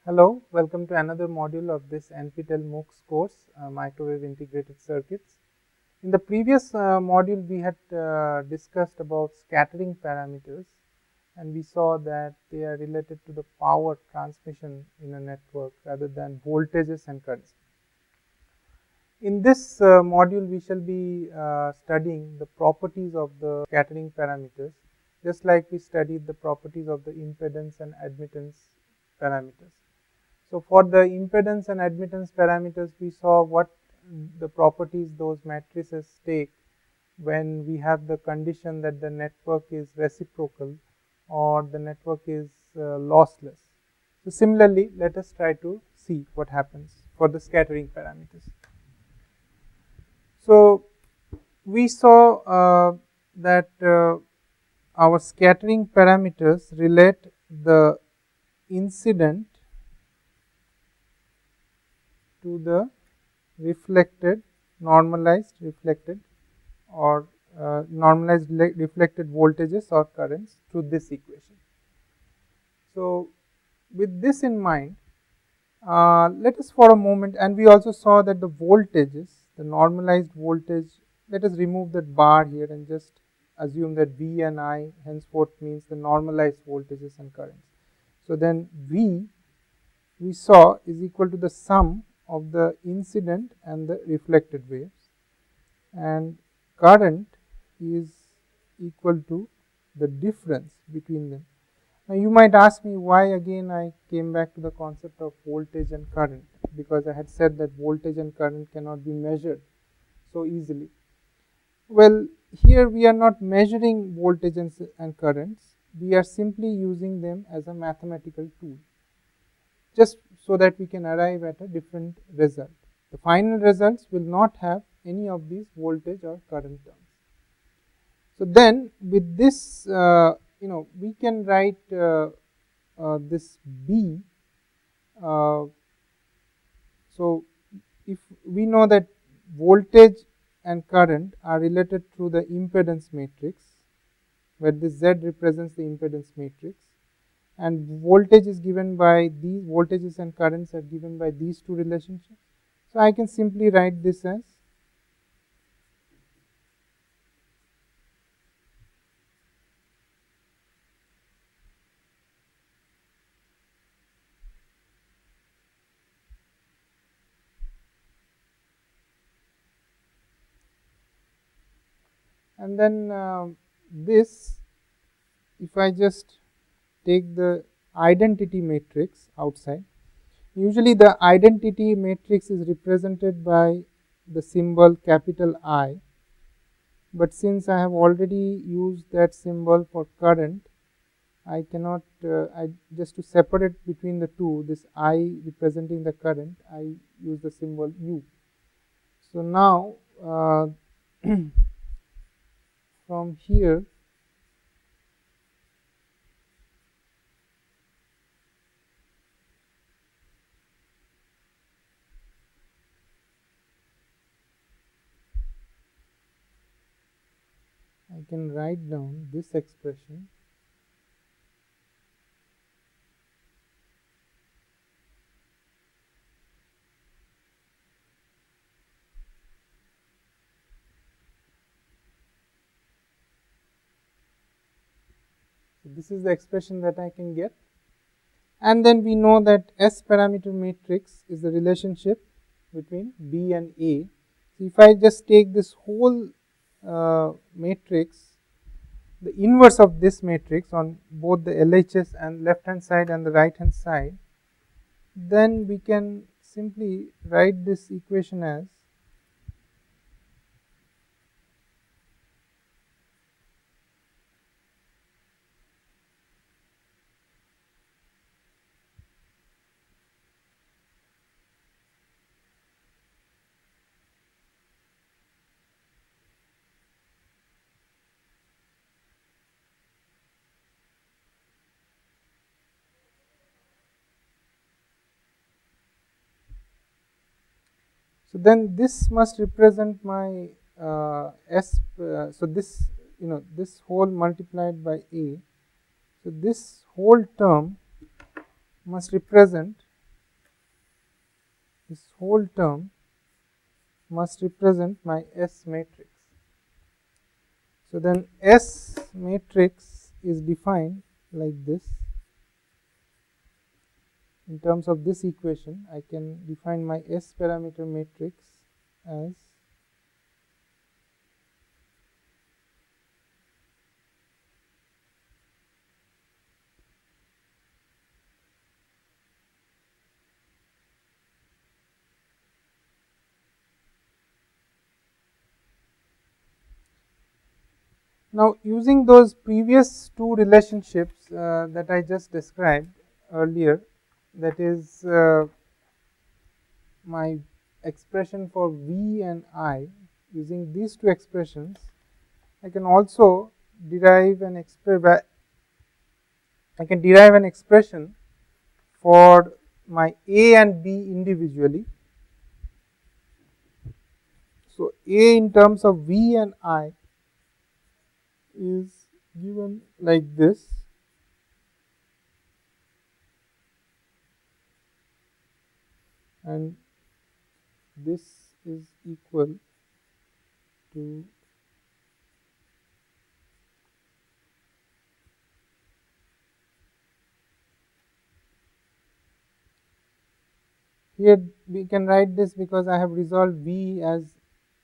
Hello, welcome to another module of this NPTEL MOOCs course, Microwave Integrated Circuits. In the previous module, we had discussed about scattering parameters, and we saw that they are related to the power transmission in a network rather than voltages and currents. In this module, we shall be studying the properties of the scattering parameters, just like we studied the properties of the impedance and admittance parameters. So, for the impedance and admittance parameters, we saw what the properties those matrices take when we have the condition that the network is reciprocal or the network is lossless. So, similarly, let us try to see what happens for the scattering parameters. So, we saw that our scattering parameters relate the incident to the reflected, normalized reflected or normalized reflected voltages or currents through this equation. So, with this in mind, let us for a moment, and we also saw that the voltages, the normalized voltage, let us remove that bar here and just assume that V and I henceforth means the normalized voltages and currents. So, then V we saw is equal to the sum of the incident and the reflected waves, and current is equal to the difference between them. Now, you might ask me why again I came back to the concept of voltage and current, because I had said that voltage and current cannot be measured so easily. Well, here we are not measuring voltages and currents, we are simply using them as a mathematical tool, just so that we can arrive at a different result. The final results will not have any of these voltage or current terms. So, then with this we can write this B. So, if we know that voltage and current are related through the impedance matrix, where this Z represents the impedance matrix, and voltage is given by these voltages and currents are given by these two relationships. So, I can simply write this as and then this, if I just take the identity matrix outside, usually the identity matrix is represented by the symbol capital I, but since I have already used that symbol for current, I cannot, I just to separate between the two, this I representing the current, I use the symbol U. So, now from here I can write down this expression So, this is the expression that I can get, and then we know that S parameter matrix is the relationship between B and A. So, if I just take this whole matrix, the inverse of this matrix on both the LHS and left hand side and the right hand side, then we can simply write this equation as so then this must represent my S. So, this this whole multiplied by A. So, this whole term must represent this whole term must represent my S matrix. So then S matrix is defined like this. In terms of this equation, I can define my S parameter matrix as now using those previous two relationships that I just described earlier, that is my expression for V and I, using these two expressions, I can also derive an expression for my A and B individually. So A in terms of V and I is given like this, and this is equal to here we can write this because I have resolved V as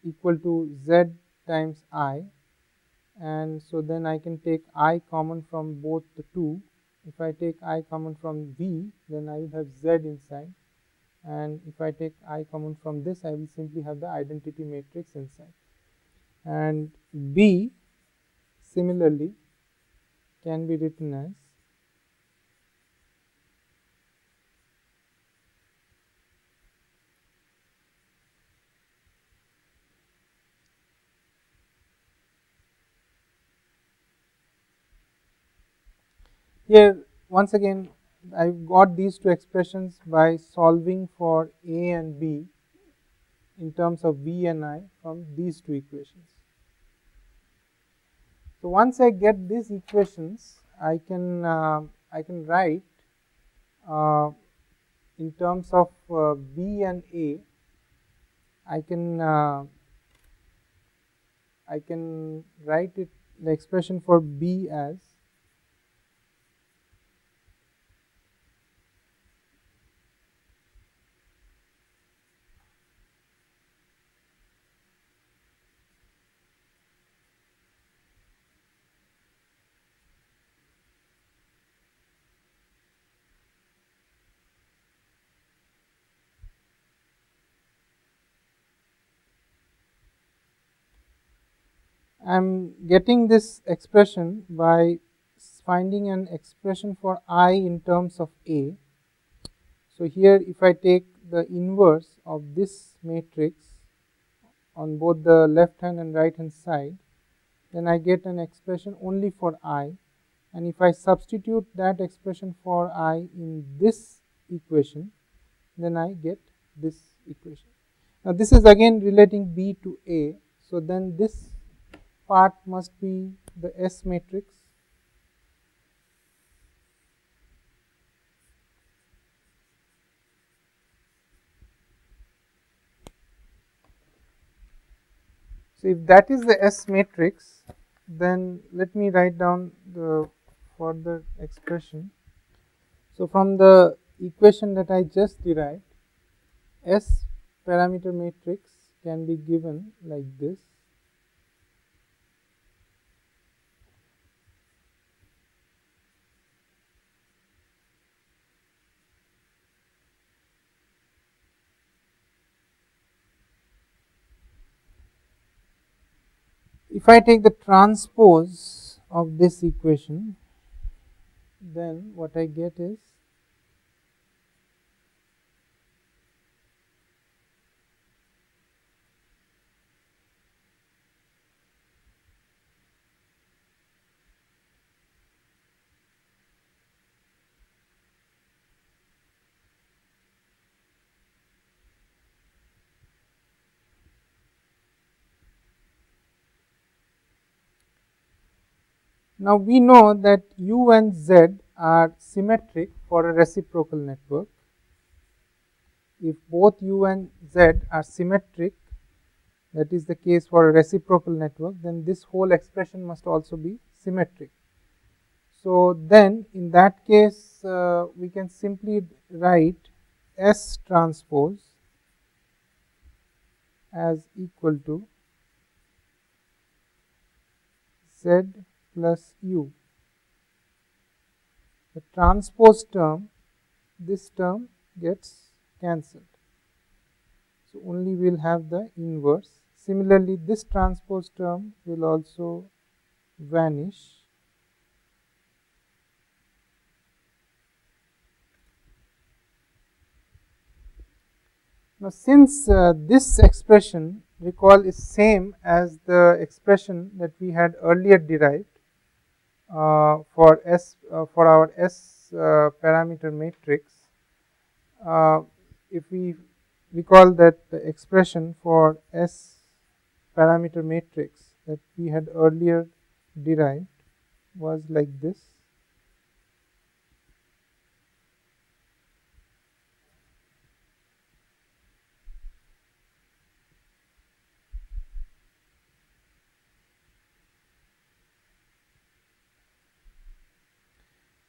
equal to Z times I, and so then I can take I common from both the two. If I take I common from V, then I will have Z inside, and if I take I common from this, I will simply have the identity matrix inside. And B similarly can be written as here. Once again, I got these two expressions by solving for A and B in terms of V and I from these two equations. So once I get these equations, I can write in terms of B and A. I can write it, the expression for B as I am getting this expression by finding an expression for I in terms of A. So here if I take the inverse of this matrix on both the left hand and right hand side, then I get an expression only for I, and if I substitute that expression for I in this equation, then I get this equation. Now this is again relating B to A, so then this part must be the S matrix. So if that is the S matrix, then let me write down the further expression. So from the equation that I just derived, S parameter matrix can be given like this. If I take the transpose of this equation, then what I get is now we know that U and Z are symmetric for a reciprocal network. if both u and z are symmetric, that is the case for a reciprocal network, then this whole expression must also be symmetric. So then in that case we can simply write S transpose as equal to Z plus U. The transpose term, this term gets cancelled. So only we will have the inverse. Similarly, this transpose term will also vanish. Now since this expression, recall, is same as the expression that we had earlier derived for our S parameter matrix, if we recall that the expression for S parameter matrix that we had earlier derived was like this.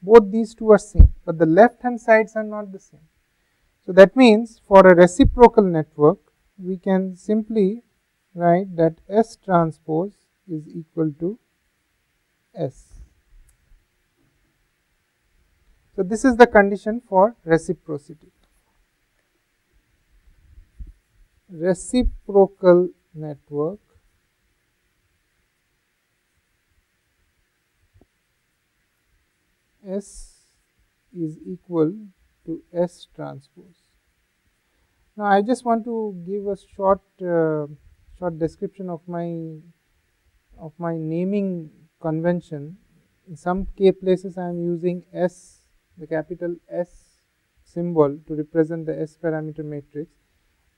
Both these two are same, but the left hand sides are not the same. So that means for a reciprocal network, we can simply write that S transpose is equal to S. So this is the condition for reciprocity. Reciprocal network S is equal to S transpose. Now I just want to give a short description of my naming convention. In some places I am using S, the capital S symbol, to represent the S parameter matrix,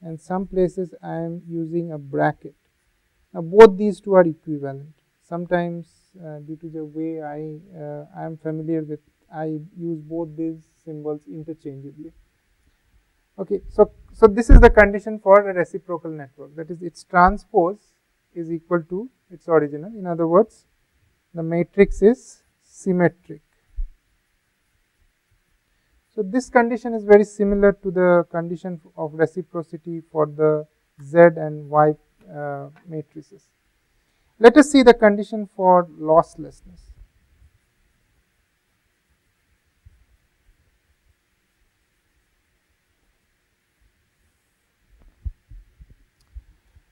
and some places I am using a bracket. Now both these two are equivalent. Sometimes due to the way I am familiar with, I use both these symbols interchangeably. Okay, so this is the condition for a reciprocal network, that is, its transpose is equal to its original. In other words, the matrix is symmetric. So this condition is very similar to the condition of reciprocity for the Z and Y matrices. Let us see the condition for losslessness.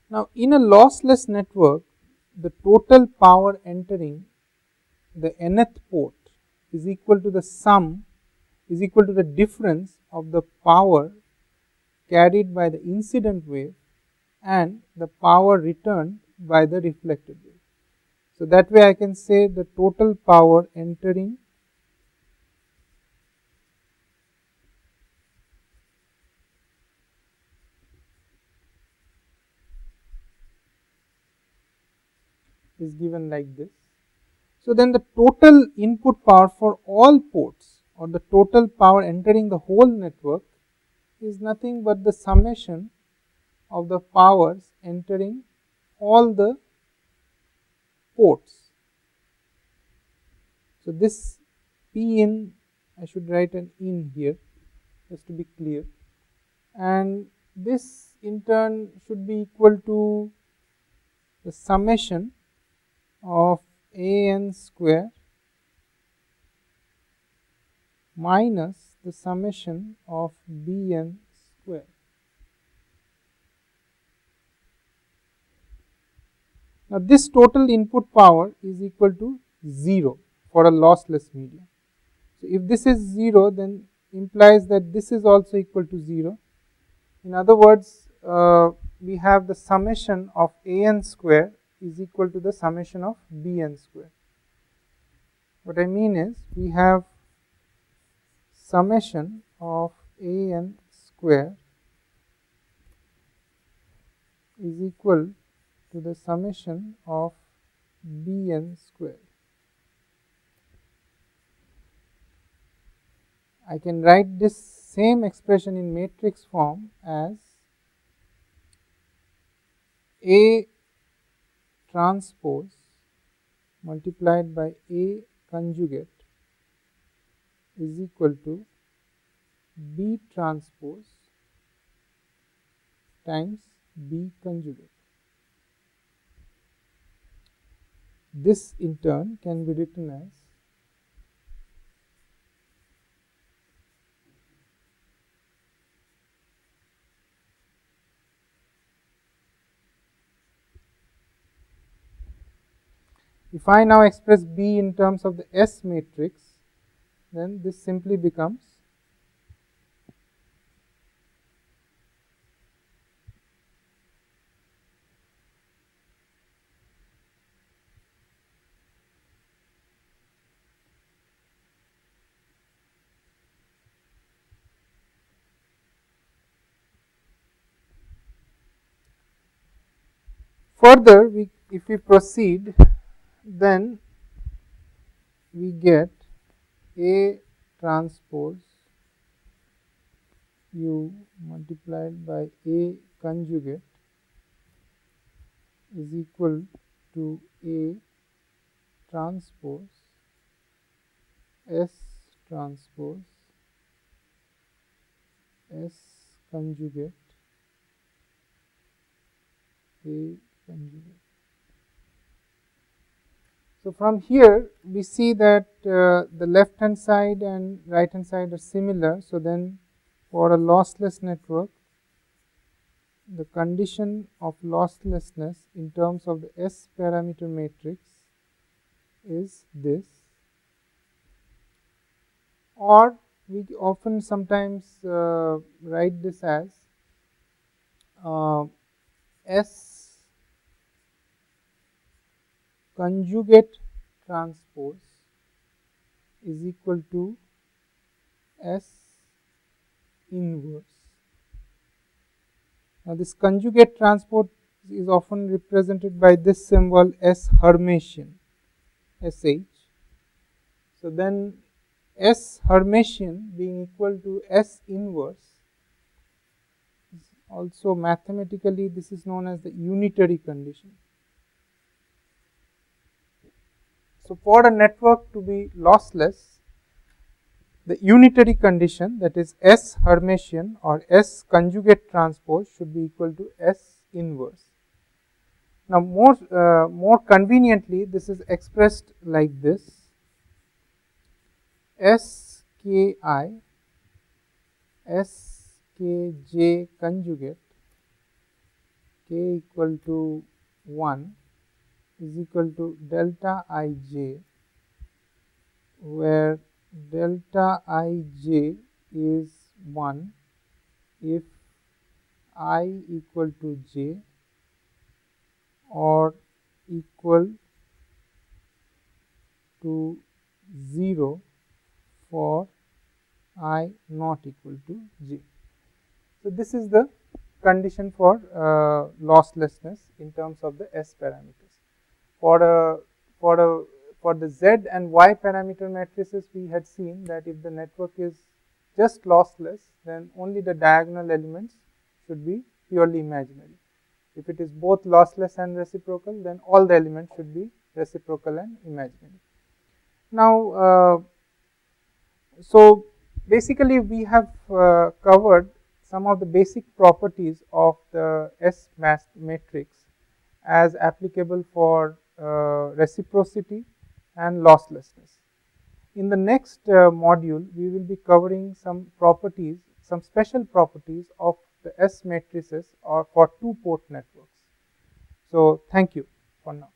Now in a lossless network, the total power entering the nth port is equal to the sum, is equal to the difference of the power carried by the incident wave and the power returned by the reflected wave. So that way I can say the total power entering is given like this. So then the total input power for all ports, or the total power entering the whole network, is nothing but the summation of the powers entering all the ports. So this P in, I should write an in here just to be clear, and this in turn should be equal to the summation of an square minus the summation of bn square. Now this total input power is equal to 0 for a lossless medium. So if this is 0, then implies that this is also equal to 0. In other words, we have the summation of an square is equal to the summation of bn square. What I mean is, we have summation of an square is equal to the summation of bn square. I can write this same expression in matrix form as A transpose multiplied by A conjugate is equal to B transpose times B conjugate. This in turn can be written as if I now express B in terms of the S matrix, then this simply becomes further. If we proceed, then we get A transpose U multiplied by A conjugate is equal to A transpose S transpose S conjugate A conjugate. So from here we see that the left hand side and right hand side are similar. So then for a lossless network, the condition of losslessness in terms of the S parameter matrix is this, or we often sometimes write this as S conjugate transpose is equal to S inverse. Now this conjugate transpose is often represented by this symbol S Hermitian, SH. So then S Hermitian being equal to S inverse, also mathematically this is known as the unitary condition. So for a network to be lossless, the unitary condition, that is S Hermitian or S conjugate transpose, should be equal to S inverse. Now more conveniently, this is expressed like this: Ski Skj conjugate k equal to 1 is equal to delta Ij, where delta Ij is 1 if I equal to j or equal to 0 for I not equal to j. So this is the condition for losslessness in terms of the S parameters. For the Z and Y parameter matrices, we had seen that if the network is just lossless, then only the diagonal elements should be purely imaginary. If it is both lossless and reciprocal, then all the elements should be reciprocal and imaginary. Now, so basically we have covered some of the basic properties of the S matrix as applicable for reciprocity and losslessness. In the next module, we will be covering some properties, some special properties of the S matrices or for two-port networks. So thank you for now.